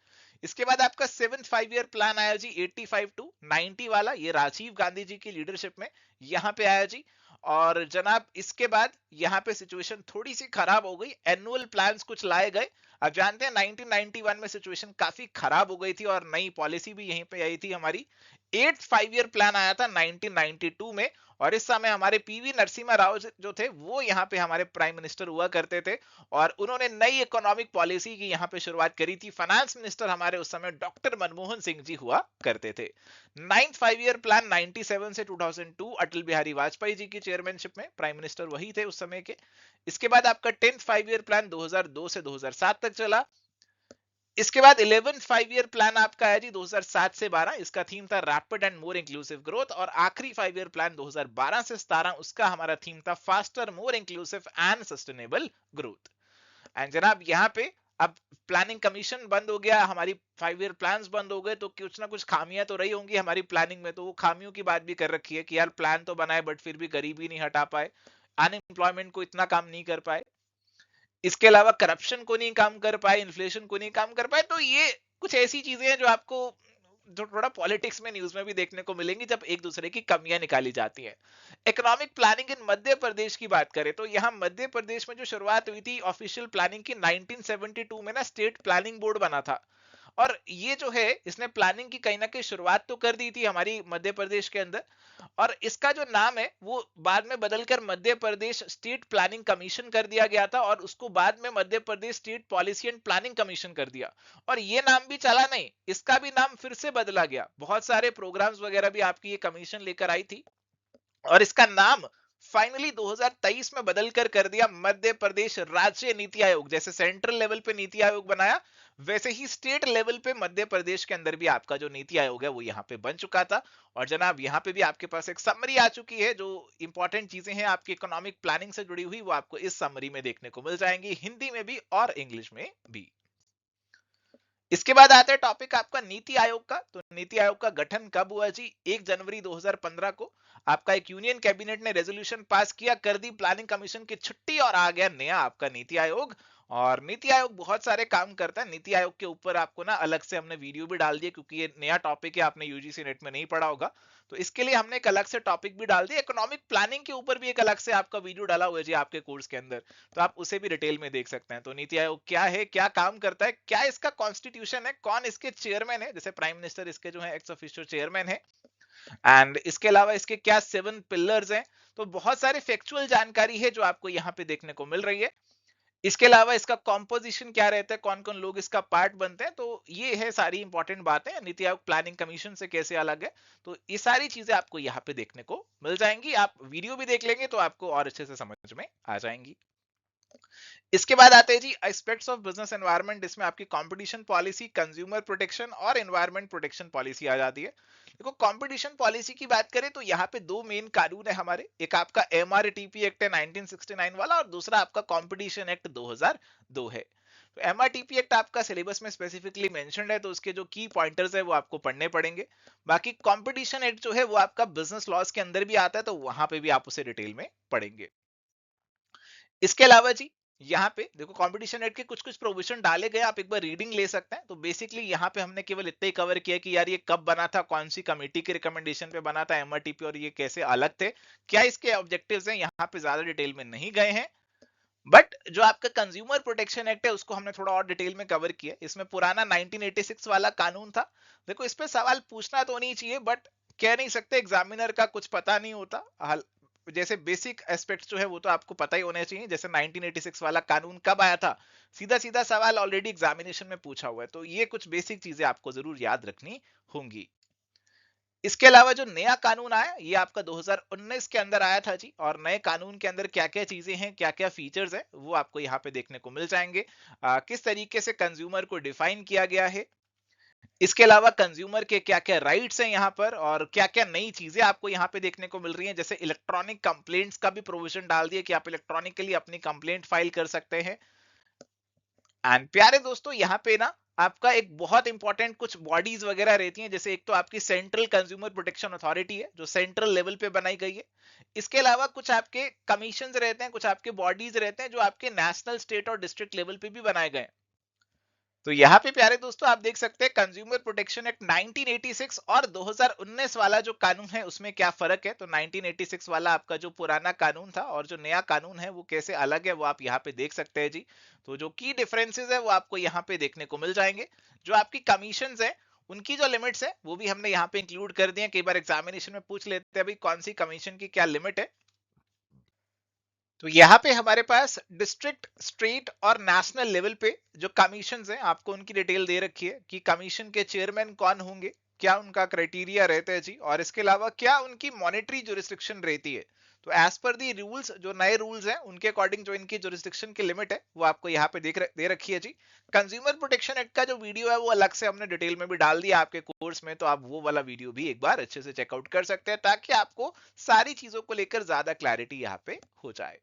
इसके बाद आपका 7th 5 ईयर प्लान आया जी 85 टू 90 वाला, ये राजीव गांधी जी की लीडरशिप में यहाँ पे आया जी। और जनाब इसके बाद यहाँ पे सिचुएशन थोड़ी सी खराब हो गई, एनुअल प्लान्स कुछ लाए गए। आप जानते हैं 1991 में सिचुएशन काफी खराब हो गई थी और नई पॉलिसी भी यहीं पे आई थी हमारी। 8th 5 ईयर प्लान आया था 1992 में, और इस समय हमारे पीवी नरसिम्हा राव जो थे वो यहाँ पे हमारे प्राइम मिनिस्टर हुआ करते थे, और उन्होंने नई इकोनॉमिक पॉलिसी की यहाँ पे शुरुआत करी थी। फाइनेंस मिनिस्टर हमारे उस समय डॉक्टर मनमोहन सिंह जी हुआ करते थे। 9th 5 ईयर प्लान 97 से 2002 अटल बिहारी वाजपेयी जी की चेयरमैनशिप में, प्राइम मिनिस्टर वही थे उस समय के। इसके बाद आपका 10th 5 ईयर प्लान 2002 से 2007 तक चला। इसके बाद 11th 5 ईयर प्लान आपका है जी 2007 से 12, इसका थीम था rapid and more inclusive growth. और आखिरी 5 ईयर प्लान 2012 से 17, उसका हमारा थीम था faster more inclusive and sustainable growth. And जनाब यहाँ पे अब प्लानिंग कमीशन बंद हो गया, हमारी 5 ईयर प्लान्स बंद हो गए, तो कुछ ना कुछ खामियां तो रही होंगी हमारी प्लानिंग में, तो वो खामियों की बात भी कर रखी है कि यार प्लान तो बनाए बट फिर भी गरीबी नहीं हटा पाए, अनएम्प्लॉयमेंट को इतना काम नहीं कर पाए, इसके अलावा करप्शन को नहीं काम कर पाए, इन्फ्लेशन को नहीं काम कर पाए। तो ये कुछ ऐसी चीजें हैं जो आपको जो थोड़ा पॉलिटिक्स में न्यूज में भी देखने को मिलेंगी जब एक दूसरे की कमियां निकाली जाती हैं। Economic planning in Madhya Pradesh की बात करें तो यहाँ मध्य प्रदेश में जो शुरुआत हुई थी ऑफिशियल प्लानिंग की 1972 में ना, स्टेट प्लानिंग बोर्ड बना था। और ये जो है इसने प्लानिंग की कहीं ना कहीं शुरुआत तो कर दी थी हमारी मध्य प्रदेश के अंदर, और इसका जो नाम है वो बाद में बदलकर Madhya Pradesh state planning commission कर दिया गया था, और उसको बाद में Madhya Pradesh state policy and planning commission कर दिया। और ये नाम भी चला नहीं, इसका भी नाम फिर से बदला गया, बहुत सारे प्रोग्राम्स वगैरह भी आपकी ये कमीशन लेकर आई थी, और इसका नाम फाइनली 2023 में बदलकर कर दिया मध्य प्रदेश राज्य नीति आयोग। जैसे सेंट्रल लेवल पे नीति आयोग बनाया, वैसे ही स्टेट लेवल पे मध्य प्रदेश के अंदर भी आपका जो नीति आयोग है वो यहाँ पे बन चुका था। और जनाब यहाँ पे भी आपके पास एक समरी आ चुकी है, जो इंपॉर्टेंट चीजें हैं आपकी इकोनॉमिक प्लानिंग से जुड़ी हुई वो आपको इस समरी में देखने को मिल जाएंगी, हिंदी में भी और इंग्लिश में भी। इसके बाद आता है टॉपिक आपका नीति आयोग का। तो नीति आयोग का गठन कब हुआ जी? 1 जनवरी 2015 को आपका एक यूनियन कैबिनेट ने रेजोल्यूशन पास किया, कर दी प्लानिंग कमीशन की छुट्टी, और आ गया नया आपका नीति आयोग। और नीति आयोग बहुत सारे काम करता है, नीति आयोग के ऊपर आपको ना अलग से हमने वीडियो भी डाल दिया, क्योंकि ये नया टॉपिक है, आपने यूजीसी नेट में नहीं पढ़ा होगा, तो इसके लिए हमने एक अलग से टॉपिक भी डाल दिया। इकोनॉमिक प्लानिंग के ऊपर भी एक अलग से आपका वीडियो डाला हुआ है जी आपके कोर्स के अंदर, तो आप उसे भी डिटेल में देख सकते हैं। तो नीति आयोग क्या है, क्या काम करता है, क्या इसका कॉन्स्टिट्यूशन है, कौन इसके चेयरमैन है, जैसे प्राइम मिनिस्टर इसके जो है एक्स ऑफिशियो चेयरमैन है, एंड इसके अलावा इसके क्या 7 पिलर्स हैं। तो बहुत सारी फैक्चुअल जानकारी है जो आपको यहाँ पे देखने को मिल रही है। इसके अलावा इसका कॉम्पोजिशन क्या रहता है, कौन कौन लोग इसका पार्ट बनते हैं, तो ये है सारी इंपॉर्टेंट बातें। नीति आयोग प्लानिंग कमीशन से कैसे अलग है, तो ये सारी चीजें आपको यहाँ पे देखने को मिल जाएंगी। आप वीडियो भी देख लेंगे तो आपको और अच्छे से समझ में आ जाएंगी। इसके बाद आते हैं जी एस्पेक्ट्स ऑफ बिजनेस एनवायरनमेंट। इसमें आपकी कंपटीशन पॉलिसी, कंज्यूमर प्रोटेक्शन और एनवायरनमेंट प्रोटेक्शन पॉलिसी आ जाती है। देखो कंपटीशन पॉलिसी की बात करें तो यहाँ पे दो मेन कानून है हमारे, एक आपका एमआरटीपी एक्ट है 1969 वाला, और दूसरा आपका कंपटीशन एक्ट 2002 है। तो एमआरटीपी एक्ट आपका सिलेबस में स्पेसिफिकली मेंशन्ड है, तो उसके जो की पॉइंटर्स है वो आपको पढ़ने पड़ेंगे। बाकी कंपटीशन एक्ट जो है वो आपका बिजनेस लॉज के अंदर भी आता है, तो वहां पे भी आप उसे डिटेल में पढ़ेंगे। इसके अलावा जी यहाँ पे देखो कंपटीशन एक्ट के कुछ कुछ प्रोविजन डाले गए, आप एक बार रीडिंग ले सकते हैं। तो बेसिकली यहाँ पे हमने केवल इतना ही कवर किया कि यार ये कब बना था, कौन सी कमेटी के रिकमेंडेशन पे बना था एमआरटीपी, और ये कैसे अलग थे, क्या इसके ऑब्जेक्टिव्स हैं, यहाँ पे ज्यादा डिटेल में नहीं गए हैं। बट जो आपका कंज्यूमर प्रोटेक्शन एक्ट है उसको हमने थोड़ा और डिटेल में कवर किया। इसमें पुराना 1986 वाला कानून था। देखो इस पे सवाल पूछना तो नहीं चाहिए, बट कह नहीं सकते, एग्जामिनर का कुछ पता नहीं होता, जैसे बेसिक एस्पेक्ट्स जो है वो तो आपको पता ही होने चाहिए। जैसे 1986 वाला कानून कब आया था, सीधा सीधा सवाल ऑलरेडी एग्जामिनेशन में पूछा हुआ है, तो ये कुछ बेसिक चीजें आपको जरूर याद रखनी होंगी। इसके अलावा जो नया कानून आया ये आपका 2019 के अंदर आया था जी, और नए कानून के अंदर क्या क्या चीजें हैं, क्या क्या फीचर्स हैं, वो आपको यहाँ पे देखने को मिल जाएंगे। किस तरीके से कंज्यूमर को डिफाइन किया गया है, इसके अलावा कंज्यूमर के क्या क्या राइट्स हैं यहाँ पर, और क्या क्या नई चीजें आपको यहाँ पे देखने को मिल रही हैं। जैसे इलेक्ट्रॉनिक कंप्लेंट्स का भी प्रोविजन डाल दिया कि आप इलेक्ट्रॉनिकली अपनी कंप्लेंट फाइल कर सकते हैं। एंड प्यारे दोस्तों यहाँ पे ना आपका एक बहुत इंपॉर्टेंट कुछ बॉडीज वगैरह रहती हैं, जैसे एक तो आपकी सेंट्रल कंज्यूमर प्रोटेक्शन अथॉरिटी है जो सेंट्रल लेवल पे बनाई गई है। इसके अलावा कुछ आपके कमीशन रहते हैं, कुछ आपके बॉडीज रहते हैं जो आपके नेशनल, स्टेट और डिस्ट्रिक्ट लेवल पे भी बनाए गए हैं। तो यहाँ पे प्यारे दोस्तों आप देख सकते हैं कंज्यूमर प्रोटेक्शन एक्ट 1986 और 2019 वाला जो कानून है उसमें क्या फर्क है। तो 1986 वाला आपका जो पुराना कानून था और जो नया कानून है वो कैसे अलग है वो आप यहाँ पे देख सकते हैं जी। तो जो की डिफरेंसेस है वो आपको यहाँ पे देखने को मिल जाएंगे। जो आपकी कमीशन है उनकी जो लिमिट्स है वो भी हमने यहाँ पे इंक्लूड कर दिए। कई बार एग्जामिनेशन में पूछ लेते हैं भाई कौन सी कमीशन की क्या लिमिट है। तो यहाँ पे हमारे पास डिस्ट्रिक्ट, स्टेट और नेशनल लेवल पे जो कमीशंस हैं आपको उनकी डिटेल दे रखी है कि कमीशन के चेयरमैन कौन होंगे, क्या उनका क्राइटेरिया रहता है जी, और इसके अलावा क्या उनकी मॉनेटरी जुरिस्डिक्शन रहती है। तो एज पर दी रूल्स, जो नए रूल्स हैं उनके अकॉर्डिंग जो इनकी जुरिस्डिक्शन की लिमिट है वो आपको यहाँ पे दे रखी है जी। कंज्यूमर प्रोटेक्शन एक्ट का जो वीडियो है वो अलग से हमने डिटेल में भी डाल दिया आपके कोर्स में, तो आप वो वाला वीडियो भी एक बार अच्छे से चेकआउट कर सकते हैं ताकि आपको सारी चीजों को लेकर ज्यादा क्लैरिटी यहाँ पे हो जाए।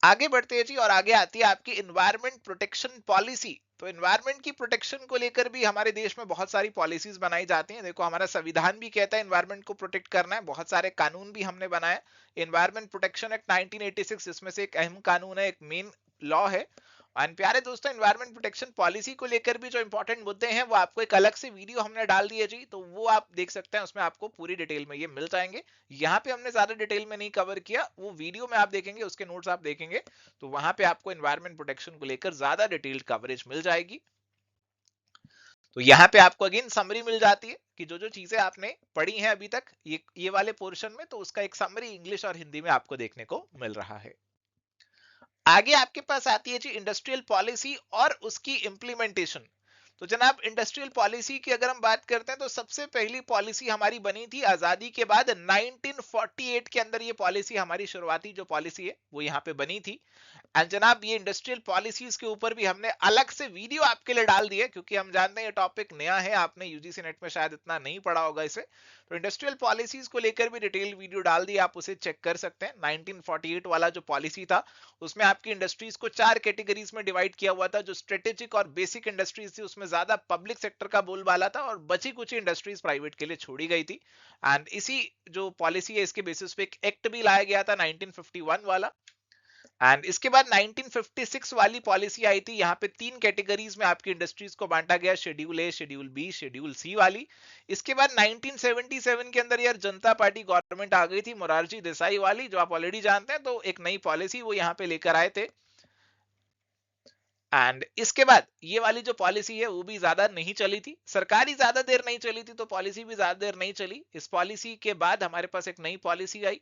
आगे बढ़ते हैं जी, और आगे आती है आपकी इन्वायरमेंट प्रोटेक्शन पॉलिसी। तो इन्वायरमेंट की प्रोटेक्शन को लेकर भी हमारे देश में बहुत सारी पॉलिसीज बनाई जाती हैं। देखो हमारा संविधान भी कहता है इन्वायरमेंट को प्रोटेक्ट करना है, बहुत सारे कानून भी हमने बनाए। इन्वायरमेंट प्रोटेक्शन एक्ट 1986 इसमें से एक अहम कानून है, एक मेन लॉ है। और प्यारे दोस्तों इन्वायरमेंट प्रोटेक्शन पॉलिसी को लेकर भी जो इंपॉर्टेंट मुद्दे हैं वो आपको एक अलग से वीडियो हमने डाल दिए जी, तो वो आप देख सकते हैं, उसमें आपको पूरी डिटेल में ये मिल जाएंगे। यहाँ पे हमने ज्यादा डिटेल में नहीं कवर किया, वो वीडियो में आप देखेंगे, उसके नोट्स आप देखेंगे तो वहां पे आपको एनवायरमेंट प्रोटेक्शन को लेकर ज्यादा डिटेल्ड कवरेज मिल जाएगी। तो यहाँ पे आपको अगेन समरी मिल जाती है कि जो जो चीजें आपने पढ़ी हैं अभी तक ये वाले पोर्शन में, तो उसका एक समरी इंग्लिश और हिंदी में आपको देखने को मिल रहा है। आगे आपके पास आती है जी इंडस्ट्रियल पॉलिसी और उसकी इंप्लीमेंटेशन। तो जनाब इंडस्ट्रियल पॉलिसी की अगर हम बात करते हैं तो सबसे पहली पॉलिसी हमारी बनी थी आजादी के बाद 1948 के अंदर। ये पॉलिसी हमारी शुरुआती जो पॉलिसी है वो यहाँ पे बनी थी। एंड जनाब ये इंडस्ट्रियल पॉलिसीज के ऊपर भी हमने अलग से वीडियो आपके लिए डाल दिया, क्योंकि हम जानते हैं ये टॉपिक नया है, आपने यूजीसी नेट में शायद इतना नहीं पढ़ा होगा इसे। तो इंडस्ट्रियल पॉलिसीज को लेकर भी डिटेल वीडियो डाल दिया, आप उसे चेक कर सकते हैं। 1948 वाला जो पॉलिसी था उसमें आपकी इंडस्ट्रीज को 4 कैटेगरीज में डिवाइड किया हुआ था। जो स्ट्रेटेजिक और बेसिक इंडस्ट्रीज थी उसमें ज्यादा पब्लिक सेक्टर का बोलबाला था और बची कुछ इंडस्ट्रीज प्राइवेट के लिए छोड़ी गई थी। एंड इसी जो पॉलिसी है इसके बेसिस पे एक एक्ट भी लाया गया था 1951 वाला। एंड इसके बाद 1956 वाली पॉलिसी आई थी। यहाँ पे 3 कैटेगरीज में आपकी इंडस्ट्रीज को बांटा गया, शेड्यूल ए, शेड्यूल बी, शेड्यूल सी वाली। इसके बाद 1977 के अंदर यार जनता पार्टी गवर्नमेंट आ गई थी, मोरारजी देसाई वाली, जो आप ऑलरेडी जानते हैं। तो एक नई पॉलिसी वो यहाँ पे लेकर आए थे। एंड इसके बाद ये वाली जो पॉलिसी है वो भी ज्यादा नहीं चली थी, सरकारी ज्यादा देर नहीं चली थी, तो पॉलिसी भी ज्यादा देर नहीं चली। इस पॉलिसी के बाद हमारे पास एक नई पॉलिसी आई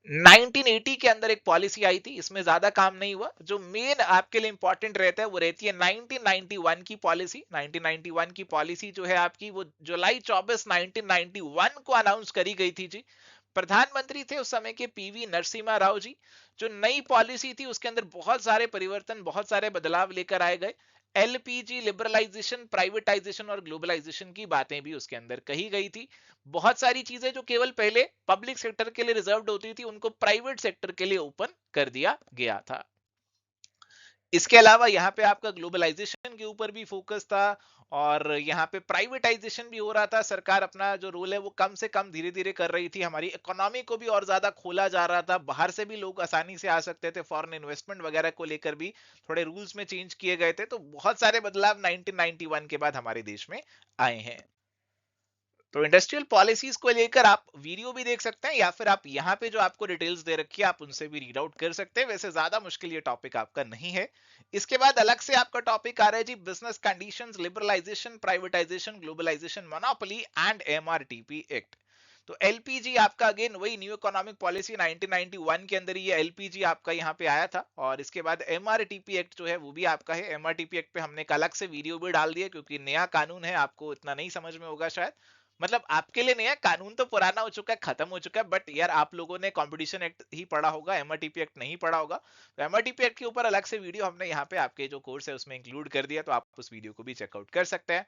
1980 के अंदर। एक पॉलिसी आई थी, इसमें ज्यादा काम नहीं हुआ। जो मेन आपके लिए इंपॉर्टेंट रहता है वो रहती है 1991 की पॉलिसी। 1991 की पॉलिसी जो है आपकी वो जुलाई 24 1991 को अनाउंस करी गई थी जी। प्रधानमंत्री थे उस समय के पीवी नरसिम्हा राव जी। जो नई पॉलिसी थी उसके अंदर बहुत सारे परिवर्तन, बहुत सारे बदलाव लेकर आए गए। एलपीजी लिबरलाइजेशन, प्राइवेटाइजेशन और ग्लोबलाइजेशन की बातें भी उसके अंदर कही गई थी। बहुत सारी चीजें जो केवल पहले पब्लिक सेक्टर के लिए रिजर्व्ड होती थी उनको प्राइवेट सेक्टर के लिए ओपन कर दिया गया था। इसके अलावा यहाँ पे आपका ग्लोबलाइजेशन के ऊपर भी फोकस था और यहाँ पे प्राइवेटाइजेशन भी हो रहा था। सरकार अपना जो रोल है वो कम से कम धीरे धीरे कर रही थी। हमारी इकोनॉमी को भी और ज्यादा खोला जा रहा था, बाहर से भी लोग आसानी से आ सकते थे। फॉरेन इन्वेस्टमेंट वगैरह को लेकर भी थोड़े रूल्स में चेंज किए गए थे। तो बहुत सारे बदलाव 1991 के बाद हमारे देश में आए हैं। तो इंडस्ट्रियल पॉलिसीज को लेकर आप वीडियो भी देख सकते हैं या फिर आप यहाँ पे जो आपको डिटेल्स दे रखी है आप उनसे भी रीड आउट कर सकते हैं। वैसे ज्यादा मुश्किल ये टॉपिक आपका नहीं है। इसके बाद अलग से आपका टॉपिक आ रहा है जी business conditions, liberalisation, privatisation, globalisation, monopoly and MRTP act. तो एलपीजी आपका अगेन वही न्यू इकोनॉमिक पॉलिसी 1991 के अंदर ये एलपीजी आपका यहाँ पे आया था। और इसके बाद एमआरटीपी एक्ट जो है वो भी आपका है। एमआरटीपी एक्ट पे हमने एक अलग से वीडियो भी डाल दिया, क्योंकि नया कानून है, आपको इतना नहीं समझ में होगा शायद। मतलब आपके लिए नहीं है, कानून तो पुराना हो चुका है, खत्म हो चुका है, बट यार आप लोगों ने कंपटीशन एक्ट ही पढ़ा होगा, एमआरटीपी एक्ट नहीं पढ़ा होगा। तो एमआरटीपी एक्ट के ऊपर अलग से वीडियो हमने यहाँ पे आपके जो कोर्स है उसमें इंक्लूड कर दिया, तो आप उस वीडियो को भी चेकआउट कर सकते हैं।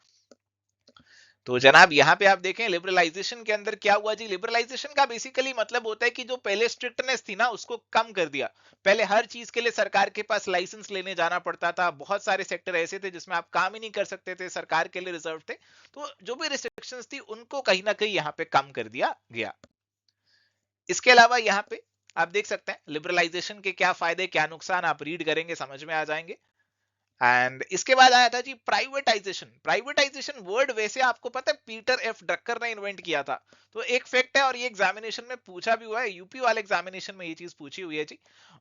तो जनाब यहाँ पे आप देखें लिबरलाइजेशन के अंदर क्या हुआ जी। लिबरलाइजेशन का बेसिकली मतलब होता है कि जो पहले स्ट्रिक्टनेस थी ना उसको कम कर दिया। पहले हर चीज के लिए सरकार के पास लाइसेंस लेने जाना पड़ता था, बहुत सारे सेक्टर ऐसे थे जिसमें आप काम ही नहीं कर सकते थे, सरकार के लिए रिजर्व थे। तो जो भी रिस्ट्रिक्शंस थी उनको कहीं ना कहीं यहाँ पे कम कर दिया गया। इसके अलावा यहाँ पे आप देख सकते हैं लिबरलाइजेशन के क्या फायदे क्या नुकसान, आप रीड करेंगे समझ में आ जाएंगे। एंड इसके बाद आया था जी प्राइवेटाइजेशन। प्राइवेटाइजेशन वर्ड वैसे आपको पता है पीटर एफ ड्रकर ने इन्वेंट किया था। तो एक फैक्ट है और ये एग्जामिनेशन में पूछा भी हुआ है, यूपी वाले एग्जामिनेशन में ये चीज पूछी हुई है जी।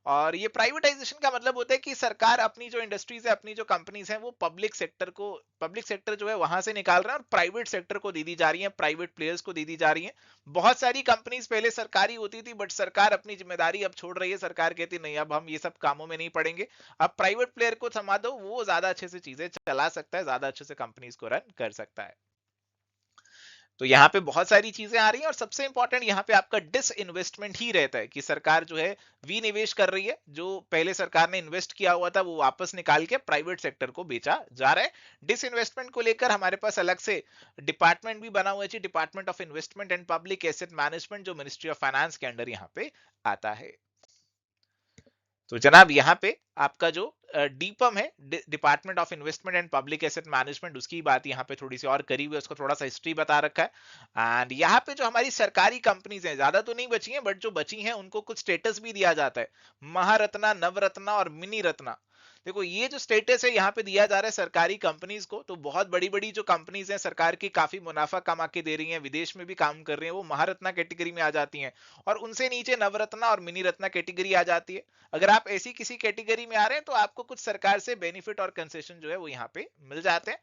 और ये प्राइवेटाइजेशन का मतलब होता है कि सरकार अपनी जो इंडस्ट्रीज है, अपनी जो कंपनीज है, वो पब्लिक सेक्टर जो है वहां से निकाल रहा है और प्राइवेट सेक्टर को दे दी जा रही है, प्राइवेट प्लेयर्स को दे दी जा रही है। बहुत सारी कंपनीज पहले सरकारी होती थी, बट सरकार अपनी जिम्मेदारी अब छोड़ रही है। सरकार कहती नहीं, अब हम ये सब कामों में नहीं पड़ेंगे, अब प्राइवेट प्लेयर को थमा दो, वो ज्यादा अच्छे से चीजें चला सकता है, ज्यादा अच्छे से कंपनीज को रन कर सकता है। तो यहाँ पे बहुत सारी चीजें आ रही हैं और सबसे इंपॉर्टेंट यहाँ पे आपका डिस इन्वेस्टमेंट ही रहता है कि सरकार जो है विनिवेश कर रही है, जो पहले सरकार ने इन्वेस्ट किया हुआ था वो वापस निकाल के प्राइवेट सेक्टर को बेचा जा रहा है। डिस इन्वेस्टमेंट को लेकर हमारे पास अलग से डिपार्टमेंट भी बना हुआ है, department of investment and public asset management, जो मिनिस्ट्री ऑफ फाइनेंस के अंडर यहाँ पे आता है। तो जनाब यहाँ पे आपका जो डीपम है, department of investment and public asset management, उसकी बात यहाँ पे थोड़ी सी और करी हुई है, उसको थोड़ा सा हिस्ट्री बता रखा है। एंड यहाँ पे जो हमारी सरकारी कंपनीज हैं, ज्यादा तो नहीं बची हैं, बट जो बची हैं उनको कुछ स्टेटस भी दिया जाता है, महारत्ना, नवरत्ना और मिनी रत्ना। देखो ये जो स्टेटस है यहाँ पे दिया जा रहा है सरकारी कंपनीज को, तो बहुत बड़ी बड़ी जो कंपनीज हैं सरकार की, काफी मुनाफा कमा के दे रही हैं, विदेश में भी काम कर रही हैं, वो महारत्ना कैटेगरी में आ जाती हैं। और उनसे नीचे नवरत्ना और मिनी रत्ना कैटेगरी आ जाती है। अगर आप ऐसी किसी कैटेगरी में आ रहे हैं तो आपको कुछ सरकार से बेनिफिट और कंसेशन जो है वो यहाँ पे मिल जाते हैं।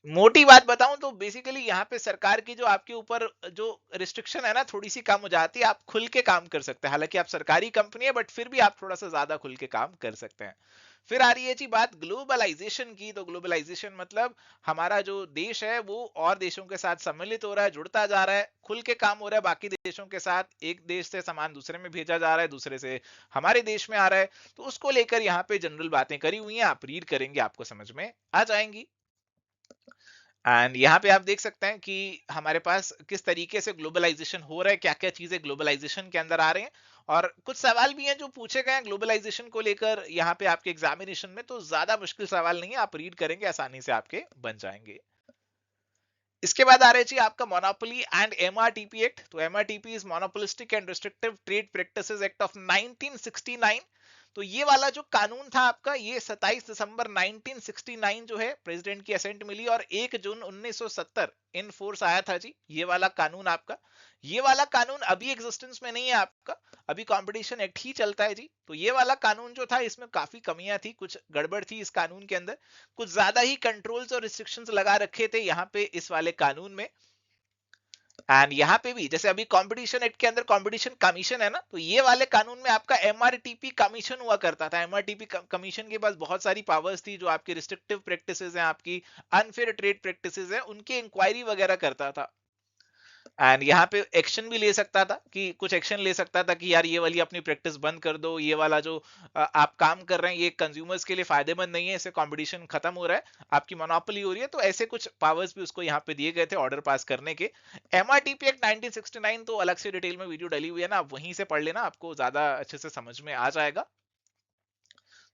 मोटी बात बताऊं तो बेसिकली यहाँ पे सरकार की जो आपके ऊपर जो रिस्ट्रिक्शन है ना थोड़ी सी कम हो जाती है, आप खुल के काम कर सकते हैं। हालांकि आप सरकारी कंपनी है बट फिर भी आप थोड़ा सा ज्यादा खुल के काम कर सकते हैं। फिर आ रही है जी बात ग्लोबलाइजेशन की। तो ग्लोबलाइजेशन मतलब हमारा जो देश है वो और देशों के साथ सम्मिलित हो रहा है, जुड़ता जा रहा है, खुल के काम हो रहा है बाकी देशों के साथ। एक देश से सामान दूसरे में भेजा जा रहा है, दूसरे से हमारे देश में आ रहा है। तो उसको लेकर यहाँ पे जनरल बातें करी हुई हैं, आप रीड करेंगे आपको समझ में आ जाएंगी। एंड यहाँ पे आप देख सकते हैं कि हमारे पास किस तरीके से ग्लोबलाइजेशन हो रहा है, क्या क्या चीजें ग्लोबलाइजेशन के अंदर आ रहे हैं। और कुछ सवाल भी हैं जो पूछे गए हैं ग्लोबलाइजेशन को लेकर यहाँ पे आपके एग्जामिनेशन में, तो ज्यादा मुश्किल सवाल नहीं है, आप रीड करेंगे आसानी से आपके बन जाएंगे। इसके बाद आ रहे जी आपका मोनोपोली एंड एमआरटीपी एक्ट। तो MRTP is monopolistic and restrictive trade practices act of 1969। तो ये वाला जो कानून था आपका, ये 27 दिसंबर 1969 जो है प्रेसिडेंट की असेंट मिली और 1 जून 1970 इन फोर्स आया था जी ये वाला कानून आपका। ये वाला कानून अभी एग्जिस्टेंस में नहीं है आपका, अभी कंपटीशन एक्ट ही चलता है जी। तो ये वाला कानून जो था इसमें काफी कमियां थी, कुछ गड़बड़ थी इस कानून के अंदर, कुछ ज्यादा ही कंट्रोल्स और रिस्ट्रिक्शंस लगा रखे थे यहाँ पे इस वाले कानून में। एंड यहाँ पे भी जैसे अभी कंपटीशन एक्ट के अंदर कंपटीशन कमीशन है ना, तो ये वाले कानून में आपका एमआरटीपी कमीशन हुआ करता था। एमआरटीपी कमीशन के पास बहुत सारी पावर्स थी, जो आपकी रिस्ट्रिक्टिव प्रैक्टिसेस हैं, आपकी अनफेयर ट्रेड प्रैक्टिसेस हैं, उनकी इंक्वायरी वगैरह करता था। एंड यहाँ पे एक्शन भी ले सकता था कि कुछ एक्शन ले सकता था कि यार ये वाली अपनी प्रैक्टिस बंद कर दो, ये वाला जो आप काम कर रहे हैं ये कंज्यूमर्स के लिए फायदेमंद नहीं है, इससे कंपटीशन खत्म हो रहा है, आपकी मोनोपोली हो रही है। तो ऐसे कुछ पावर्स भी उसको यहाँ पे दिए गए थे ऑर्डर पास करने के। एमआरटीपी एक्ट 1969 तो अलग से डिटेल में वीडियो डली हुई है ना, आप वहीं से पढ़ लेना, आपको ज्यादा अच्छे से समझ में आ जाएगा।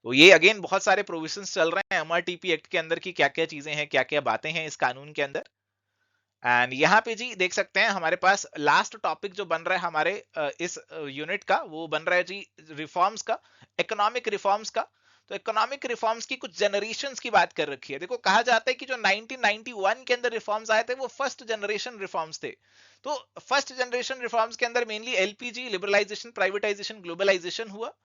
तो ये अगेन बहुत सारे प्रोविजंस चल रहे हैं एमआरटीपी एक्ट के अंदर की क्या क्या चीजें हैं, क्या क्या बातें हैं इस कानून के अंदर। एंड यहाँ पे जी देख सकते हैं हमारे पास लास्ट टॉपिक जो बन रहा है हमारे इस यूनिट का, वो बन रहा है जी रिफॉर्म्स का, इकोनॉमिक रिफॉर्म्स का। तो इकोनॉमिक रिफॉर्म्स की कुछ जनरेशंस की बात कर रखी है। देखो कहा जाता है कि जो 1991 के अंदर रिफॉर्म्स आए थे वो फर्स्ट जनरेशन रिफॉर्म्स थे। तो फर्स्ट जनरेशन रिफॉर्म्स के अंदर mainly LPG, liberalisation, privatisation, globalisation हुआ।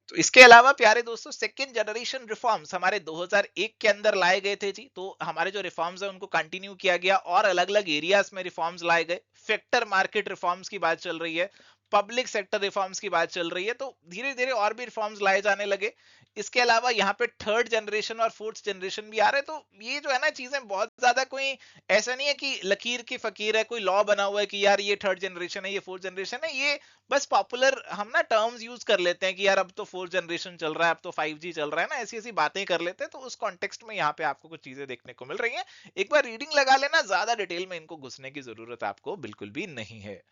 तो इसके अलावा प्यारे दोस्तों सेकेंड जनरेशन रिफॉर्म्स हमारे 2001 के अंदर लाए गए थे जी। तो हमारे जो रिफॉर्म्स है उनको कंटिन्यू किया गया और अलग अलग एरियाज में रिफॉर्म्स लाए गए। फैक्टर मार्केट रिफॉर्म्स की बात चल रही है, पब्लिक सेक्टर रिफॉर्म्स की बात चल रही है, तो धीरे धीरे और भी रिफॉर्म्स लाए जाने लगे। इसके अलावा यहाँ पे थर्ड जनरेशन और फोर्थ जनरेशन भी आ रहे हैं, तो ये जो है ना चीजें बहुत ज्यादा कोई ऐसा नहीं है कि लकीर की फकीर है, कोई लॉ बना हुआ है कि यार ये थर्ड जनरेशन है, ये फोर्थ जनरेशन है। ये बस पॉपुलर हम ना टर्म्स यूज कर लेते हैं कि यार अब तो फोर्थ जनरेशन चल रहा है, अब तो 5G चल रहा है ना, ऐसी ऐसी बातें कर लेते हैं। तो उस कॉन्टेक्स्ट में यहाँ पे आपको कुछ चीजें देखने को मिल रही हैं। एक बार रीडिंग लगा लेना, ज्यादा डिटेल में इनको घुसने की जरूरत आपको बिल्कुल भी नहीं है।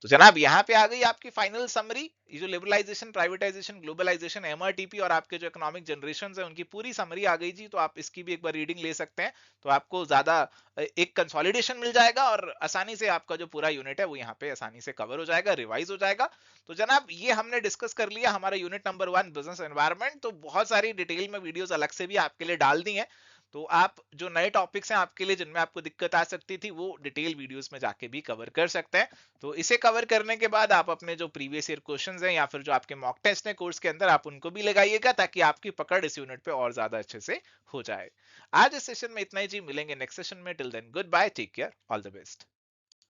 तो जनाब यहाँ पे आ गई आपकी फाइनल समरी। ये जो लिबरलाइजेशन, प्राइवेटाइजेशन, ग्लोबलाइजेशन, एमआरटीपी और आपके जो इकोनॉमिक जनरेशन है उनकी पूरी समरी आ गई जी। तो आप इसकी भी एक बार रीडिंग ले सकते हैं, तो आपको ज्यादा एक कंसोलिडेशन मिल जाएगा और आसानी से आपका जो पूरा यूनिट है वो यहाँ पे आसानी से कवर हो जाएगा, रिवाइज हो जाएगा। तो जनाब ये हमने डिस्कस कर लिया हमारा यूनिट नंबर 1 बिजनेस एनवायरनमेंट। तो बहुत सारी डिटेल में वीडियोस अलग से भी आपके लिए डाल दी हैं। तो आप जो नए टॉपिक्स हैं आपके लिए जिनमें आपको दिक्कत आ सकती थी, वो डिटेल वीडियोस में जाके भी कवर कर सकते हैं। तो इसे कवर करने के बाद आप अपने जो प्रीवियस ईयर क्वेश्चंस हैं या फिर जो आपके मॉक टेस्ट हैं कोर्स के अंदर, आप उनको भी लगाइएगा ताकि आपकी पकड़ इस यूनिट पे और ज्यादा अच्छे से हो जाए। आज इस सेशन में इतना ही जी, मिलेंगे नेक्स्ट सेशन में। Till then goodbye, take care, all the best.